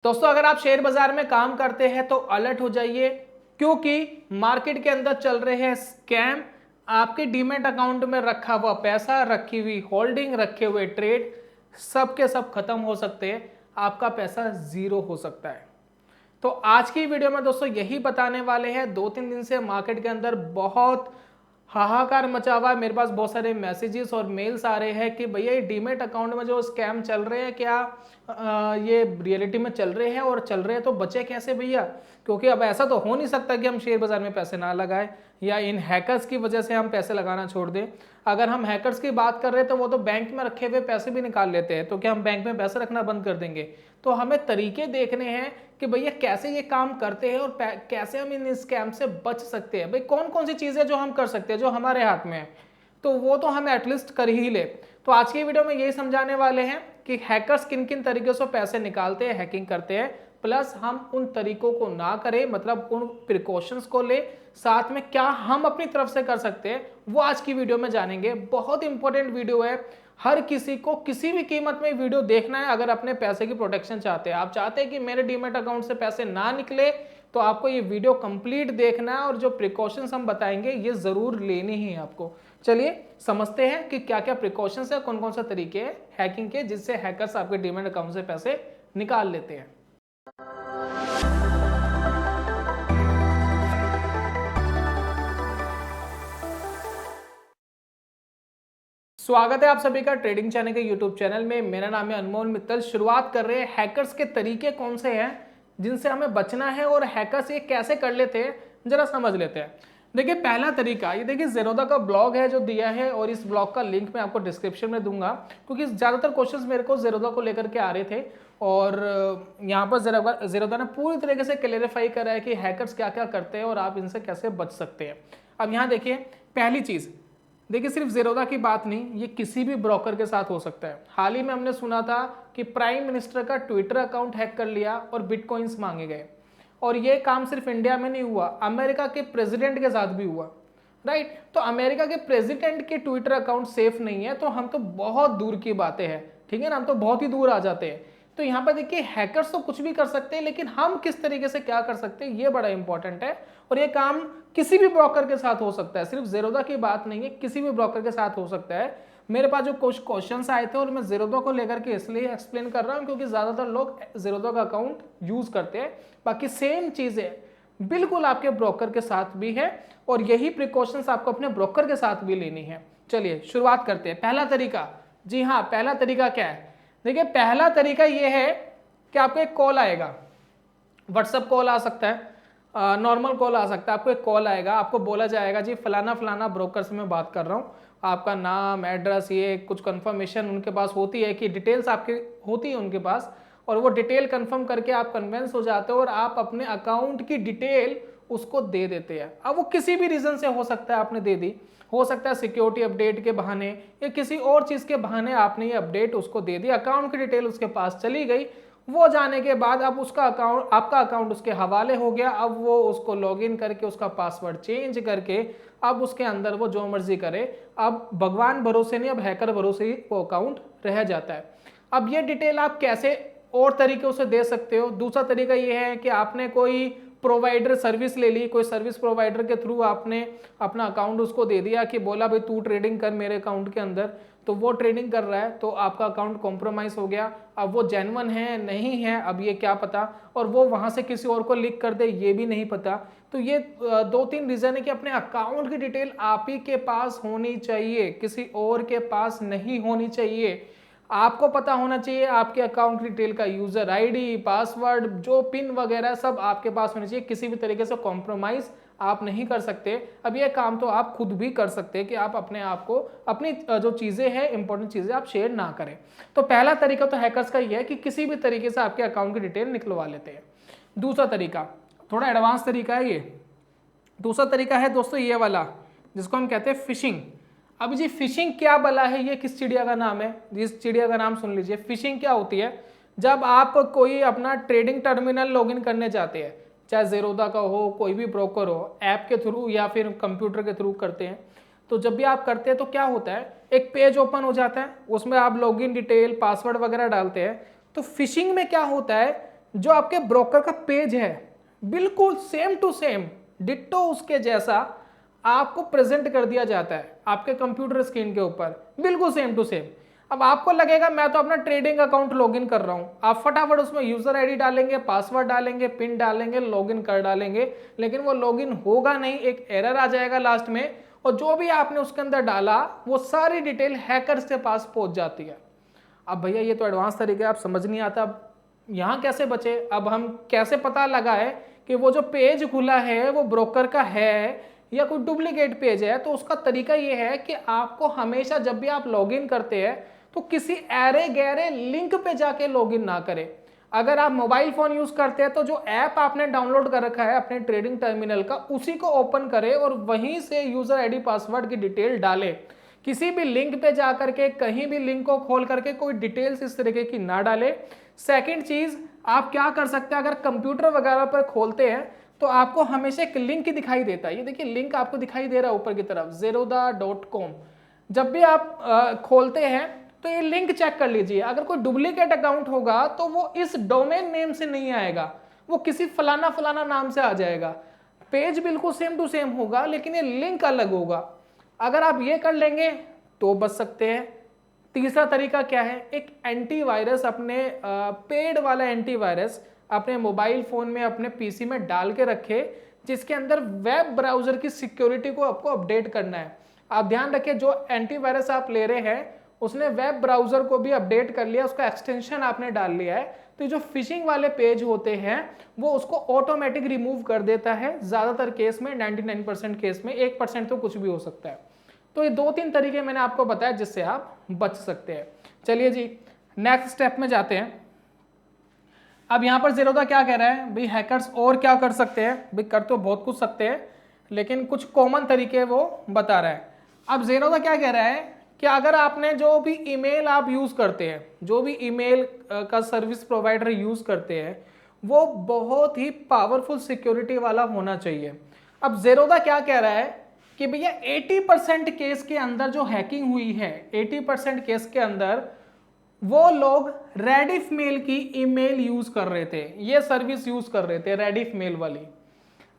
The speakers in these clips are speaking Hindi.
दोस्तों अगर आप शेयर बाजार में काम करते हैं तो अलर्ट हो जाइए, क्योंकि मार्केट के अंदर चल रहे हैं स्कैम। आपके डीमैट अकाउंट में रखा हुआ पैसा, रखी हुई होल्डिंग, रखे हुए ट्रेड सब के सब खत्म हो सकते हैं। आपका पैसा जीरो हो सकता है। तो आज की वीडियो में दोस्तों यही बताने वाले हैं। 2-3 दिन से मार्केट के अंदर बहुत हाहाकार मचा हुआ है। मेरे पास बहुत सारे मैसेजेस और मेल्स आ रहे हैं कि भैया ये डीमैट अकाउंट में जो स्कैम चल रहे हैं क्या ये रियलिटी में चल रहे हैं, और चल रहे हैं तो बचे कैसे भैया, क्योंकि अब ऐसा तो हो नहीं सकता कि हम शेयर बाजार में पैसे ना लगाएं या इन हैकर्स की वजह से हम पैसे लगाना छोड़ दें। अगर हम हैकर्स की बात कर रहे हैं तो वो तो बैंक में रखे हुए पैसे भी निकाल लेते हैं, तो क्या हम बैंक में पैसे रखना बंद कर देंगे? तो हमें तरीके देखने हैं कि भैया कैसे ये काम करते हैं और कैसे हम इन स्कैम से बच सकते हैं। भाई कौन कौन सी चीजें जो हम कर सकते हैं जो हमारे हाथ में है, तो वो तो हम एटलीस्ट कर ही ले। तो आज की वीडियो में यही समझाने वाले हैं कि हैकर्स किन किन तरीके से पैसे निकालते हैं, हैकिंग करते हैं, प्लस हम उन तरीकों को ना करें, मतलब उन प्रिकॉशंस को ले, साथ में क्या हम अपनी तरफ से कर सकते हैं वो आज की वीडियो में जानेंगे। बहुत इंपॉर्टेंट वीडियो है, हर किसी को किसी भी कीमत में वीडियो देखना है अगर अपने पैसे की प्रोटेक्शन चाहते हैं। आप चाहते हैं कि मेरे डीमैट अकाउंट से पैसे ना निकले, तो आपको ये वीडियो कंप्लीट देखना है और जो प्रिकॉशंस हम बताएंगे ये जरूर लेनी ही है आपको। चलिए समझते हैं कि क्या क्या प्रिकॉशंस है, कौन कौन सा तरीके हैं हैकिंग के जिससे हैकर्स आपके डीमैट अकाउंट से पैसे निकाल लेते हैं। स्वागत है आप सभी का ट्रेडिंग चैनल के यूट्यूब चैनल में। मेरा नाम है अनमोल मित्तल। शुरुआत कर रहे हैं, हैकर्स के तरीके कौन से हैं जिनसे हमें बचना है और हैकर्स ये कैसे कर लेते हैं जरा समझ लेते हैं। देखिए पहला तरीका, ये देखिए ज़ेरोधा का ब्लॉग है जो दिया है, और इस ब्लॉग का लिंक मैं आपको डिस्क्रिप्शन में दूंगा, क्योंकि ज़्यादातर क्वेश्चंस मेरे को ज़ेरोधा को लेकर के आ रहे थे और यहाँ पर ज़ेरोधा ने पूरी तरीके से क्लेरिफाई करा है कि हैकर्स क्या क्या करते हैं और आप इनसे कैसे बच सकते हैं। अब यहाँ देखिए पहली चीज़, देखिए सिर्फ ज़ेरोधा की बात नहीं, ये किसी भी ब्रोकर के साथ हो सकता है। हाल ही में हमने सुना था कि प्राइम मिनिस्टर का ट्विटर अकाउंट हैक कर लिया और बिटकॉइंस मांगे गए, और ये काम सिर्फ इंडिया में नहीं हुआ, अमेरिका के प्रेसिडेंट के साथ भी हुआ। राइट, तो अमेरिका के प्रेसिडेंट के ट्विटर अकाउंट सेफ नहीं है तो हम तो बहुत दूर की बातें हैं, ठीक है ना, हम तो बहुत ही दूर आ जाते हैं। तो यहाँ पर देखिए हैकर्स तो कुछ भी कर सकते हैं, लेकिन हम किस तरीके से क्या कर सकते हैं ये बड़ा इंपॉर्टेंट है, और ये काम किसी भी ब्रोकर के साथ हो सकता है। सिर्फ ज़ेरोधा की बात नहीं है, किसी भी ब्रोकर के साथ हो सकता है। मेरे पास जो कुछ क्वेश्चंस आए थे और मैं ज़ेरोधा को लेकर के इसलिए एक्सप्लेन कर रहा हूँ क्योंकि ज़्यादातर लोग ज़ेरोधा का अकाउंट यूज़ करते हैं। बाकी सेम चीज़ें बिल्कुल आपके ब्रोकर के साथ भी है, और यही प्रिकॉशंस आपको अपने ब्रोकर के साथ भी लेनी है। चलिए शुरुआत करते हैं। पहला तरीका, जी हाँ पहला तरीका क्या है, देखिए पहला तरीका ये है कि आपको एक कॉल आएगा, व्हाट्सएप कॉल आ सकता है, नॉर्मल कॉल आ सकता है। आपको एक कॉल आएगा, आपको बोला जाएगा जी फलाना फलाना ब्रोकर से मैं बात कर रहा हूँ, आपका नाम एड्रेस ये कुछ कंफर्मेशन उनके पास होती है कि डिटेल्स आपकी होती है उनके पास, और वो डिटेल कंफर्म करके आप कन्विंस हो जाते हो और आप अपने अकाउंट की डिटेल उसको दे देते हैं। अब वो किसी भी रीज़न से हो सकता है आपने दे दी, हो सकता है सिक्योरिटी अपडेट के बहाने या किसी और चीज़ के बहाने आपने ये अपडेट उसको दे दी, अकाउंट की डिटेल उसके पास चली गई। वो जाने के बाद अब उसका अकाउंट, आपका अकाउंट उसके हवाले हो गया। अब वो उसको लॉगिन करके उसका पासवर्ड चेंज करके अब उसके अंदर वो जो मर्जी करे। अब भगवान भरोसे नहीं, अब हैकर भरोसे ही वो अकाउंट रह जाता है। अब ये डिटेल आप कैसे और तरीकों से दे सकते हो। दूसरा तरीका ये है कि आपने कोई प्रोवाइडर सर्विस ले ली, कोई सर्विस प्रोवाइडर के थ्रू आपने अपना अकाउंट उसको दे दिया कि बोला भाई तू ट्रेडिंग कर मेरे अकाउंट के अंदर, तो वो ट्रेडिंग कर रहा है तो आपका अकाउंट कॉम्प्रोमाइज हो गया। अब वो जेन्युइन है नहीं है अब ये क्या पता, और वो वहां से किसी और को लीक कर दे ये भी नहीं पता। तो ये 2-3 रीजन है कि अपने अकाउंट की डिटेल आप ही के पास होनी चाहिए, किसी और के पास नहीं होनी चाहिए। आपको पता होना चाहिए आपके अकाउंट की डिटेल का यूजर आईडी, पासवर्ड, जो पिन वगैरह सब आपके पास होना चाहिए। किसी भी तरीके से कॉम्प्रोमाइज आप नहीं कर सकते। अब ये काम तो आप खुद भी कर सकते हैं कि आप अपने आप को, अपनी जो चीज़ें हैं इंपॉर्टेंट चीज़ें आप शेयर ना करें। तो पहला तरीका तो हैकर्स का ये है कि किसी भी तरीके से आपके अकाउंट की डिटेल निकलवा लेते हैं। दूसरा तरीका थोड़ा एडवांस तरीका है ये। दूसरा तरीका है दोस्तों ये वाला जिसको हम कहते हैं फिशिंग। अब जी फिशिंग क्या बला है, ये किस चिड़िया का नाम है, जिस चिड़िया का नाम सुन लीजिए। फिशिंग क्या होती है, जब आप कोई अपना ट्रेडिंग टर्मिनल लॉगिन करने जाते हैं, चाहे ज़ेरोधा का हो, कोई भी ब्रोकर हो, ऐप के थ्रू या फिर कंप्यूटर के थ्रू करते हैं, तो जब भी आप करते हैं तो क्या होता है, एक पेज ओपन हो जाता है, उसमें आप लॉगिन डिटेल पासवर्ड वगैरह डालते हैं। तो फिशिंग में क्या होता है जो आपके ब्रोकर का पेज है बिल्कुल सेम टू सेम डिट्टो उसके जैसा आपको प्रेजेंट कर दिया जाता है आपके कंप्यूटर स्क्रीन के ऊपर, बिल्कुल सेम टू सेम। अब आपको लगेगा मैं तो अपना ट्रेडिंग अकाउंट लॉगिन कर रहा हूं, आप फटाफट उसमें यूजर आईडी डालेंगे, पासवर्ड डालेंगे, पिन डालेंगे, लॉगिन कर डालेंगे, लेकिन वो लॉगिन होगा नहीं, एक एरर आ जाएगा लास्ट में, और जो भी आपने उसके अंदर डाला वो सारी डिटेल हैकर्स के पास पहुंच जाती है। अब भैया ये तो एडवांस तरीके आप समझ नहीं आता, अब यहाँ कैसे बचे? अब हम कैसे पता लगाए कि वो जो पेज खुला है वो ब्रोकर का है या कोई डुप्लीकेट पेज है? तो उसका तरीका ये है कि आपको हमेशा जब भी आप लॉगिन करते हैं तो किसी ऐरे गैरे लिंक पे जाके लॉगिन ना करें। अगर आप मोबाइल फोन यूज करते हैं तो जो ऐप आपने डाउनलोड कर रखा है अपने ट्रेडिंग टर्मिनल का उसी को ओपन करें और वहीं से यूजर आईडी पासवर्ड की डिटेल डालें। किसी भी लिंक पे जाकर के कहीं भी लिंक को खोल करके कोई डिटेल्स इस तरीके की ना डाले। सेकंड चीज, आप क्या कर सकते हैं, अगर कंप्यूटर वगैरह पर खोलते हैं तो आपको हमेशा एक लिंक दिखाई देता है, ये देखिए लिंक आपको दिखाई दे रहा है ऊपर की तरफ zerodha.com। जब भी आप खोलते हैं तो ये लिंक चेक कर लीजिए, अगर कोई डुप्लीकेट अकाउंट होगा तो वो इस डोमेन नेम से नहीं आएगा, वो किसी फलाना फलाना नाम से आ जाएगा। पेज बिल्कुल सेम टू सेम होगा लेकिन ये लिंक अलग होगा। अगर आप ये कर लेंगे तो बच सकते हैं। तीसरा तरीका क्या है, एक एंटीवायरस अपने पेड वाला एंटीवायरस अपने मोबाइल फोन में अपने पीसी में डाल के रखे, जिसके अंदर वेब ब्राउजर की सिक्योरिटी को आपको अपडेट करना है। आप ध्यान रखिए जो एंटीवायरस आप ले रहे हैं उसने वेब ब्राउजर को भी अपडेट कर लिया, उसका एक्सटेंशन आपने डाल लिया है, तो जो फिशिंग वाले पेज होते हैं वो उसको ऑटोमेटिक रिमूव कर देता है ज्यादातर केस में, 99% केस में, 1% तो कुछ भी हो सकता है। तो ये 2-3 तरीके मैंने आपको बताया जिससे आप बच सकते हैं। चलिए जी नेक्स्ट स्टेप में जाते हैं। अब यहाँ पर ज़ेरोधा क्या कह रहा है, भाई हैकर्स और क्या कर सकते हैं? भाई कर तो बहुत कुछ सकते हैं लेकिन कुछ कॉमन तरीके वो बता रहा है। अब ज़ेरोधा क्या कह रहा है कि अगर आपने जो भी ईमेल आप यूज़ करते हैं, जो भी ईमेल का सर्विस प्रोवाइडर यूज़ करते हैं वो बहुत ही पावरफुल सिक्योरिटी वाला होना चाहिए। अब ज़ेरोधा क्या कह रहा है कि भैया 80% केस के अंदर जो हैकिंग हुई है, 80% केस के अंदर वो लोग रेडिफ मेल की ईमेल यूज कर रहे थे, ये सर्विस यूज कर रहे थे रेडिफ मेल वाली।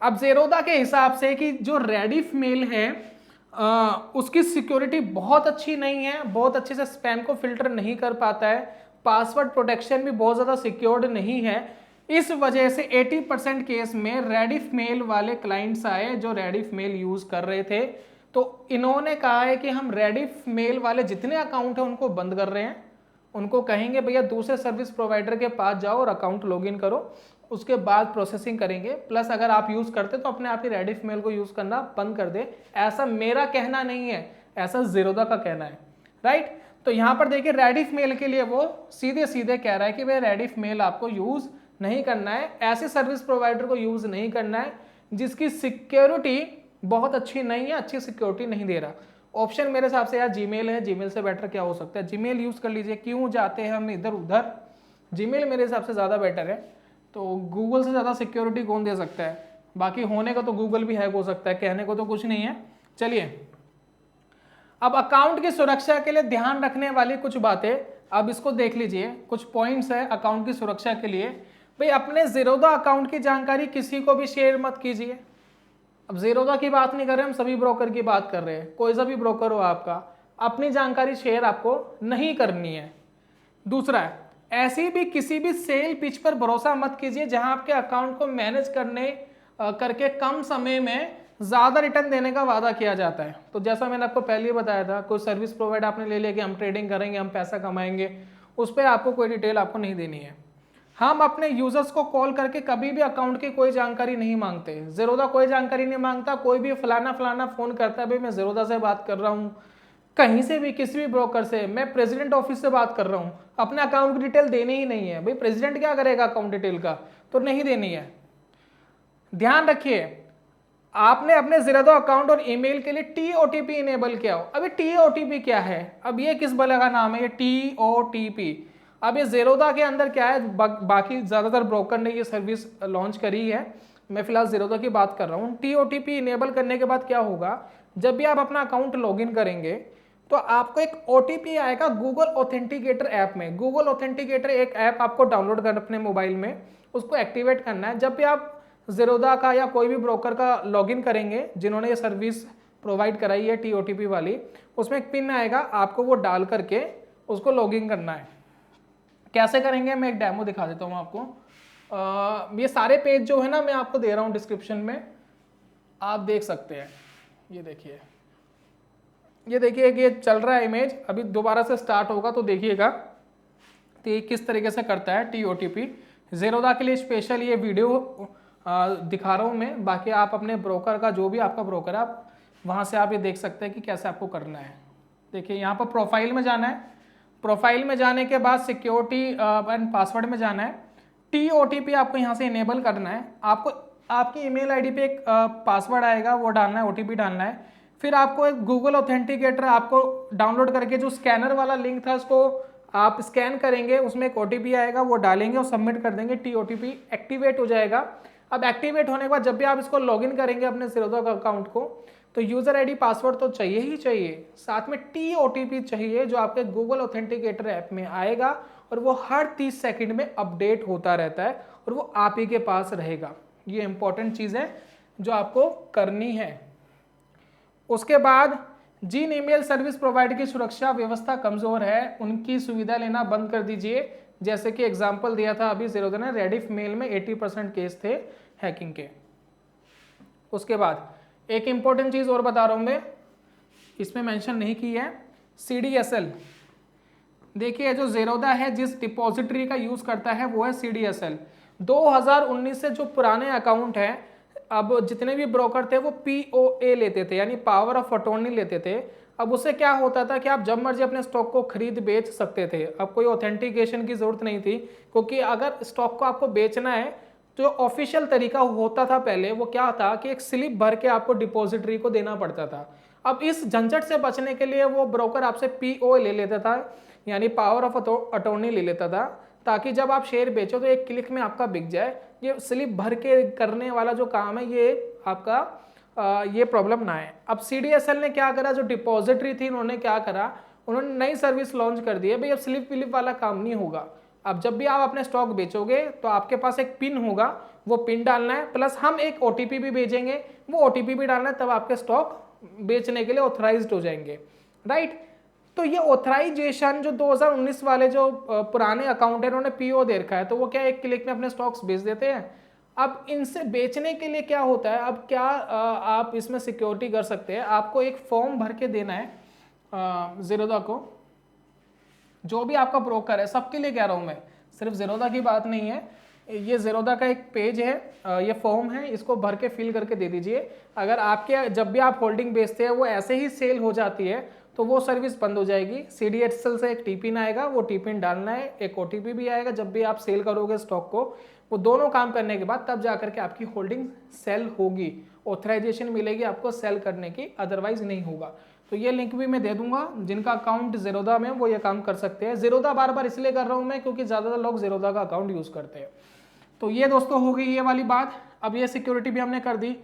अब ज़ेरोधा के हिसाब से कि जो रेडिफ मेल है उसकी सिक्योरिटी बहुत अच्छी नहीं है, बहुत अच्छे से स्पैम को फिल्टर नहीं कर पाता है, पासवर्ड प्रोटेक्शन भी बहुत ज़्यादा सिक्योर्ड नहीं है। इस वजह से 80% केस में रेडिफ मेल वाले क्लाइंट्स आए जो रेडिफ मेल यूज कर रहे थे, तो इन्होंने कहा है कि हम रेडिफ मेल वाले जितने अकाउंट हैं उनको बंद कर रहे हैं, उनको कहेंगे भैया दूसरे सर्विस प्रोवाइडर के पास जाओ और अकाउंट लॉगिन करो, उसके बाद प्रोसेसिंग करेंगे। प्लस अगर आप यूज करते तो अपने आप ही रेडिफ मेल को यूज करना बंद कर दे। ऐसा मेरा कहना नहीं है, ऐसा ज़ेरोधा का कहना है, राइट। तो यहाँ पर देखिए रेडिफ मेल के लिए वो सीधे सीधे कह रहा है कि भाई रेडिफ मेल आपको यूज नहीं करना है, ऐसे सर्विस प्रोवाइडर को यूज नहीं करना है जिसकी सिक्योरिटी बहुत अच्छी नहीं है, अच्छी सिक्योरिटी नहीं दे रहा। ऑप्शन मेरे हिसाब से यार जीमेल है, जीमेल से बेटर क्या हो सकता है, जीमेल यूज कर लीजिए। क्यों जाते हैं हम इधर उधर, जीमेल मेरे हिसाब से ज़्यादा बेटर है। तो गूगल से ज़्यादा सिक्योरिटी कौन दे सकता है? बाकी होने का तो गूगल भी हैक हो सकता है, कहने को तो कुछ नहीं है। चलिए अब अकाउंट की सुरक्षा के लिए ध्यान रखने वाली कुछ बातें अब इसको देख लीजिए, कुछ पॉइंट्स है अकाउंट की सुरक्षा के लिए। भाई अपने ज़ेरोधा अकाउंट की जानकारी किसी को भी शेयर मत कीजिए। अब ज़ेरोधा की बात नहीं कर रहे हम, सभी ब्रोकर की बात कर रहे हैं। कोई सा भी ब्रोकर हो आपका, अपनी जानकारी शेयर आपको नहीं करनी है। दूसरा है, ऐसी भी किसी भी सेल पिच पर भरोसा मत कीजिए जहां आपके अकाउंट को मैनेज करके कम समय में ज़्यादा रिटर्न देने का वादा किया जाता है। तो जैसा मैंने आपको पहले ही बताया था, कोई सर्विस प्रोवाइडर आपने ले लिया कि हम ट्रेडिंग करेंगे, हम पैसा कमाएंगे, उस पर आपको कोई डिटेल आपको नहीं देनी है। हम अपने यूजर्स को कॉल करके कभी भी अकाउंट की कोई जानकारी नहीं मांगते। ज़ेरोधा कोई जानकारी नहीं मांगता। कोई भी फलाना फलाना फोन करता है, भाई मैं ज़ेरोधा से बात कर रहा हूँ, कहीं से भी किसी भी ब्रोकर से, मैं प्रेसिडेंट ऑफिस से बात कर रहा हूँ, अपने अकाउंट की डिटेल देनी ही नहीं है। भाई प्रेसिडेंट क्या करेगा अकाउंट डिटेल का, तो नहीं देनी है। ध्यान रखिए आपने अपने ज़ेरोधा अकाउंट और ईमेल के लिए TOTP इनेबल किया हो। अभी TOTP क्या है, अब ये किस बला का नाम है, ये TOTP। अब ये ज़ेरोधा के अंदर क्या है, बाकी ज़्यादातर ब्रोकर ने ये सर्विस लॉन्च करी है, मैं फिलहाल ज़ेरोधा की बात कर रहा हूँ। TOTP इनेबल करने के बाद क्या होगा, जब भी आप अपना अकाउंट लॉगिन करेंगे तो आपको एक OTP आएगा गूगल ऑथेंटिकेटर ऐप में। गूगल ऑथेंटिकेटर एक ऐप आपको डाउनलोड करना अपने मोबाइल में, उसको एक्टिवेट करना है। जब भी आप ज़ेरोधा का या कोई भी ब्रोकर का लॉगिन करेंगे जिन्होंने ये सर्विस प्रोवाइड कराई है TOTP वाली, उसमें एक पिन आएगा, आपको वो डाल करके उसको लॉगिन करना है। कैसे करेंगे मैं एक डेमो दिखा देता हूँ आपको। ये सारे पेज जो है ना मैं आपको दे रहा हूँ डिस्क्रिप्शन में, आप देख सकते हैं। ये देखिए ये चल रहा है इमेज, अभी दोबारा से स्टार्ट होगा तो देखिएगा तो ये किस तरीके से करता है TOTP। ज़ेरोधा के लिए स्पेशल ये वीडियो दिखा रहा हूँ मैं, बाकी आप अपने ब्रोकर का जो भी आपका ब्रोकर है आप वहाँ से आप ये देख सकते हैं कि कैसे आपको करना है। देखिए यहाँ पर प्रोफाइल में जाना है, प्रोफाइल में जाने के बाद सिक्योरिटी एंड पासवर्ड में जाना है। TOTP आपको यहाँ से इनेबल करना है। आपको आपकी ईमेल आईडी पे एक पासवर्ड आएगा, वो डालना है, OTP डालना है। फिर आपको एक गूगल ऑथेंटिकेटर आपको डाउनलोड करके जो स्कैनर वाला लिंक था उसको आप स्कैन करेंगे, उसमें एक OTP आएगा, वो डालेंगे और सबमिट कर देंगे। TOTP एक्टिवेट हो जाएगा। अब एक्टिवेट होने के बाद जब भी आप इसको लॉगिन करेंगे अपने ज़ेरोधा अकाउंट को, तो यूज़र आईडी पासवर्ड तो चाहिए ही चाहिए, साथ में TOTP चाहिए जो आपके गूगल ऑथेंटिकेटर ऐप में आएगा और वो हर 30 सेकंड में अपडेट होता रहता है और वो आप ही के पास रहेगा। ये इंपॉर्टेंट चीज़ है जो आपको करनी है। उसके बाद जिन ईमेल सर्विस प्रोवाइडर की सुरक्षा व्यवस्था कमज़ोर है उनकी सुविधा लेना बंद कर दीजिए। जैसे कि एग्जाम्पल दिया था अभी ज़ेरोधा ने, रेडिफ मेल में 80% केस थे हैकिंग के। उसके बाद एक इंपॉर्टेंट चीज़ और बता रहा हूँ मैं, इसमें मेंशन नहीं की है, CDSL। देखिए जो ज़ेरोधा है जिस डिपॉजिटरी का यूज़ करता है वो है CDSL। 2019 से जो पुराने अकाउंट हैं, अब जितने भी ब्रोकर थे वो POA लेते थे, यानी पावर ऑफ अटॉर्नी लेते थे। अब उससे क्या होता था कि आप जब मर्जी अपने स्टॉक को खरीद बेच सकते थे। अब कोई ऑथेंटिकेशन की ज़रूरत नहीं थी, क्योंकि अगर स्टॉक को आपको बेचना है जो ऑफिशियल तरीका होता था पहले, वो क्या था कि एक स्लिप भर के आपको डिपॉजिटरी को देना पड़ता था। अब इस झंझट से बचने के लिए वो ब्रोकर आपसे POA ले लेता था, यानी पावर ऑफ अटॉर्नी ले लेता था, ताकि जब आप शेयर बेचो तो एक क्लिक में आपका बिक जाए। ये स्लिप भर के करने वाला जो काम है ये आपका ये प्रॉब्लम ना है। अब CDSL ने क्या करा, जो डिपॉजिटरी थी उन्होंने क्या करा, उन्होंने नई सर्विस लॉन्च कर दी है। भाई अब स्लिप विलिप वाला काम नहीं होगा। अब जब भी आप अपने स्टॉक बेचोगे तो आपके पास एक पिन होगा, वो पिन डालना है, प्लस हम एक OTP भी भेजेंगे, वो OTP भी डालना है, तब आपके स्टॉक बेचने के लिए ऑथराइज्ड हो जाएंगे, राइट। तो ये ऑथराइजेशन जो 2019 वाले जो पुराने अकाउंट है उन्होंने PO दे रखा है, तो वो क्या एक क्लिक में अपने स्टॉक्स बेच देते हैं। अब इनसे बेचने के लिए क्या होता है, अब क्या आप इसमें सिक्योरिटी कर सकते हैं। आपको एक फॉर्म भर के देना है ज़ेरोधा को, जो भी आपका ब्रोकर है, सबके लिए कह रहा हूँ मैं, सिर्फ ज़ेरोधा की बात नहीं है। ये ज़ेरोधा का एक पेज है, ये फॉर्म है, इसको भर के फिल करके दे दीजिए। अगर आपके जब भी आप होल्डिंग बेचते हैं वो ऐसे ही सेल हो जाती है तो वो सर्विस बंद हो जाएगी। CDSL से एक टिपिन आएगा, वो टिपिन डालना है, एक OTP भी आएगा जब भी आप सेल करोगे स्टॉक को। वो दोनों काम करने के बाद तब जाकर के आपकी होल्डिंग सेल होगी, ऑथराइजेशन मिलेगी आपको सेल करने की, अदरवाइज नहीं होगा। तो ये लिंक भी मैं दे दूंगा, जिनका अकाउंट ज़ेरोधा में वो ये काम कर सकते हैं। ज़ेरोधा बार बार इसलिए कर रहा हूँ मैं क्योंकि ज़्यादातर लोग ज़ेरोधा का अकाउंट यूज़ करते हैं। तो ये दोस्तों हो गई ये वाली बात। अब ये सिक्योरिटी भी हमने कर दी।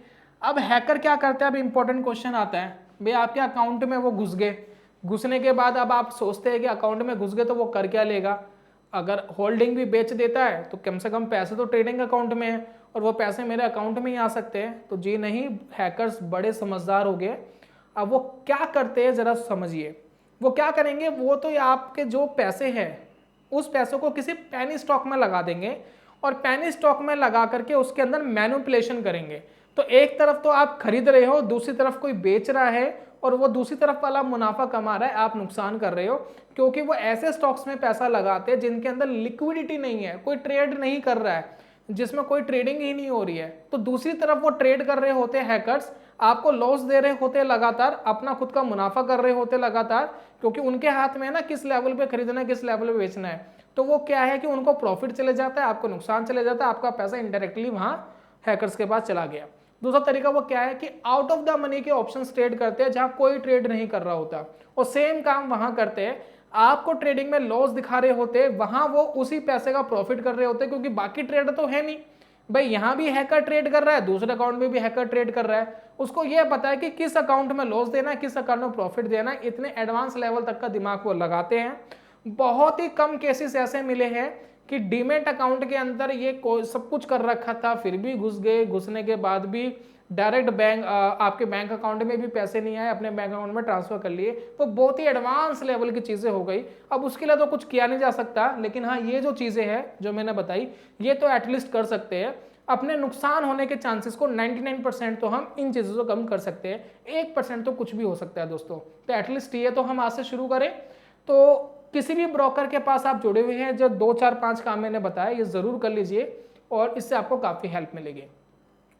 अब हैकर क्या करते हैं, अब इंपॉर्टेंट क्वेश्चन आता है, भाई आपके अकाउंट में वो घुस गए, घुसने के बाद अब आप सोचते हैं कि अकाउंट में घुस गए तो वो कर क्या लेगा। अगर होल्डिंग भी बेच देता है तो कम से कम पैसे तो ट्रेडिंग अकाउंट में है और वो पैसे मेरे अकाउंट में ही आ सकते हैं। तो जी नहीं, हैकर्स बड़े समझदार हो गए। अब वो क्या करते हैं ज़रा समझिए। वो क्या करेंगे, वो तो आपके जो पैसे हैं उस पैसों को किसी पेनी स्टॉक में लगा देंगे और पेनी स्टॉक में लगा करके उसके अंदर मैनिपुलेशन करेंगे। तो एक तरफ तो आप खरीद रहे हो, दूसरी तरफ कोई बेच रहा है और वो दूसरी तरफ वाला मुनाफा कमा रहा है, आप नुकसान कर रहे हो। क्योंकि वो ऐसे स्टॉक्स में पैसा लगाते हैं जिनके अंदर लिक्विडिटी नहीं है, कोई ट्रेड नहीं कर रहा है, जिसमें कोई ट्रेडिंग ही नहीं हो रही है। तो दूसरी तरफ वो ट्रेड कर रहे होते हैं हैकर्स, आपको लॉस दे रहे होते लगातार, अपना खुद का मुनाफा कर रहे होते लगातार, क्योंकि उनके हाथ में है ना किस लेवल पे खरीदना है किस लेवल पे बेचना है। तो वो क्या है कि उनको प्रॉफिट चले जाता है, आपको नुकसान चले जाता है, आपका पैसा इनडायरेक्टली वहां हैकर्स के पास चला गया। दूसरा तरीका वो क्या है कि आउट ऑफ द मनी के ऑप्शंस ट्रेड करते हैं जहां कोई ट्रेड नहीं कर रहा होता और सेम काम वहां करते हैं। आपको ट्रेडिंग में लॉस दिखा रहे होते हैं, वहां वो उसी पैसे का प्रॉफिट कर रहे होते हैं, क्योंकि बाकी ट्रेड तो है नहीं। भाई यहाँ भी हैकर ट्रेड कर रहा है, दूसरे अकाउंट में भी हैकर ट्रेड कर रहा है, उसको यह पता है कि किस अकाउंट में लॉस देना है किस अकाउंट में प्रॉफिट देना है। इतने एडवांस लेवल तक का दिमाग वो लगाते हैं। बहुत ही कम केसेस ऐसे मिले हैं कि डीमेट अकाउंट के अंदर ये सब कुछ कर रखा था, फिर भी घुस गए, घुसने के बाद भी डायरेक्ट बैंक आपके बैंक अकाउंट में भी पैसे नहीं आए, अपने बैंक अकाउंट में ट्रांसफर कर लिए। तो बहुत ही एडवांस लेवल की चीज़ें हो गई। अब उसके लिए तो कुछ किया नहीं जा सकता, लेकिन हाँ ये जो चीज़ें हैं जो मैंने बताई ये तो एटलीस्ट कर सकते हैं। अपने नुकसान होने के चांसेस को 99% तो हम इन चीज़ों से कम कर सकते हैं, 1% तो कुछ भी हो सकता है दोस्तों। तो एटलीस्ट ये तो हम आज से शुरू करें। तो किसी भी ब्रोकर के पास आप जुड़े हुए हैं, जो 2 4 5 काम मैंने बताया ये ज़रूर कर लीजिए और इससे आपको काफ़ी हेल्प मिलेगी।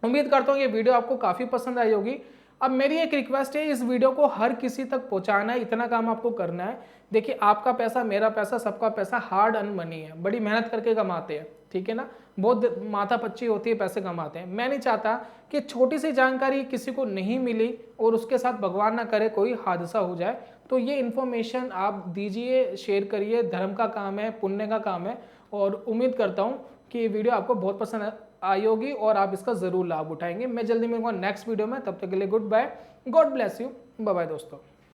उम्मीद करता हूँ ये वीडियो आपको काफ़ी पसंद आई होगी। अब मेरी एक रिक्वेस्ट है, इस वीडियो को हर किसी तक पहुँचाना है, इतना काम आपको करना है। देखिए आपका पैसा, मेरा पैसा, सबका पैसा हार्ड अर्न मनी है, बड़ी मेहनत करके कमाते हैं, ठीक है ना। बहुत माथापच्ची होती है पैसे कमाते हैं। मैं नहीं चाहता कि छोटी सी जानकारी किसी को नहीं मिली और उसके साथ भगवान ना करे कोई हादसा हो जाए। तो ये इन्फॉर्मेशन आप दीजिए, शेयर करिए, धर्म का काम है, पुण्य का काम है। और उम्मीद करता हूँ कि ये वीडियो आपको बहुत पसंद आई होगी और आप इसका ज़रूर लाभ उठाएंगे। मैं जल्दी मिलूंगा नेक्स्ट वीडियो में, तब तक के लिए goodbye, God bless you, bye bye दोस्तों।